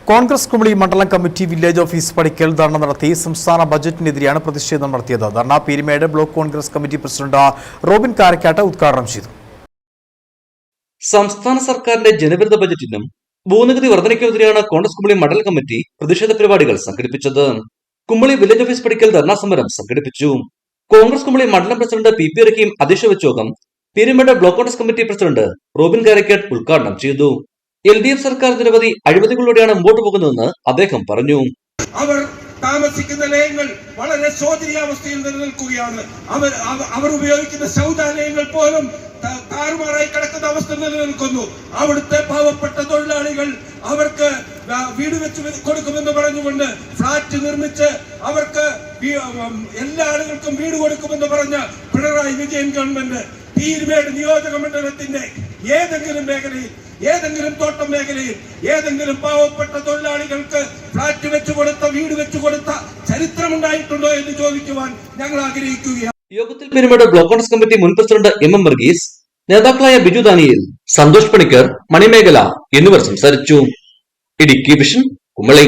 കോൺഗ്രസ് കുമളി മണ്ഡലം committee village office പടിക്കൽ ധർണ നടത്തി സംസ്ഥാന ബജറ്റിനെതിരെയാണ് പ്രതിഷേധം നടത്തിയത്. ധർണ Peerumedu block Congress committee president Robin Karakkad ഉദ്ഘാടനം ചെയ്തു. സംസ്ഥാന സർക്കാരിന്റെ ജനവിരുദ്ധ ബജറ്റിനും ഭൂനികുതി വർധനയ്ക്കുമെതിരെയാണ് കോൺഗ്രസ് കുമളി മണ്ഡലം കമ്മിറ്റി പ്രതിഷേധ പരിപാടികൾ സംഘടിപ്പിച്ചത്. കുമളി വില്ലേജ് ഓഫീസ് പടിക്കൽ ധർണാ സമരം സംഘടിപ്പിച്ചു. കോൺഗ്രസ് കുമളി മണ്ഡലം പ്രസിഡന്റ് പി റഹീം അധ്യക്ഷത വെച്ച യോഗം Peermade block Congress committee president Robin Karakkad ഉദ്ഘാടനം ചെയ്തു. LDF സർക്കാർ നിരവധി അഴിമതികളിലൂടെയാണ് മുമ്പോട്ട് പോകുന്നതെന്ന് അദ്ദേഹം പറഞ്ഞു. അവർ താമസിക്കുന്ന ലയങ്ങൾ വളരെ ശോചനീയാവസ്ഥയിൽ നിലനിൽക്കുകയാണ്. അവർ ഉപയോഗിക്കുന്ന ശൗചാലയങ്ങൾ പോലും താറുമാറായി കിടക്കുന്ന അവസ്ഥ നിലനിൽക്കുന്നു. അവിടുത്തെ പാവപ്പെട്ട തൊഴിലാളികൾ അവർക്ക് വീട് വെച്ച് കൊടുക്കുമെന്ന് പറഞ്ഞുകൊണ്ട് ഫ്ളാറ്റ് നിർമ്മിച്ച് അവർക്ക് എല്ലാ ആളുകൾക്കും വീട് കൊടുക്കുമെന്ന് പറഞ്ഞ പിണറായി വിജയൻ ഗവൺമെന്റ് പീരുമേട് നിയോജക മണ്ഡലത്തിന്റെ ഏതെങ്കിലും മേഖലയിൽ, ഏതെങ്കിലും തോട്ടം മേഖലയിൽ, ഏതെങ്കിലും പാവപ്പെട്ട തൊഴിലാളികൾക്ക് ഫ്ളാറ്റ് വെച്ചു കൊടുത്ത, വീട് വെച്ചു കൊടുത്ത ചരിത്രമുണ്ടായിട്ടുണ്ടോ എന്ന് ചോദിക്കുവാൻ ഞങ്ങൾ ആഗ്രഹിക്കുകയാണ്. യോഗത്തിൽ പീരുമേട് ബ്ലോക്ക് കോൺഗ്രസ് കമ്മിറ്റി മുൻ പ്രസിഡന്റ് MM വർഗീസ്, നേതാക്കളായ ബിജു ദാനിയേൽ, സന്തോഷ് പണിക്കർ, മണിമേഖല എന്നിവർ സംസാരിച്ചു. ഇടുക്കി വിഷൻ, കുമളി.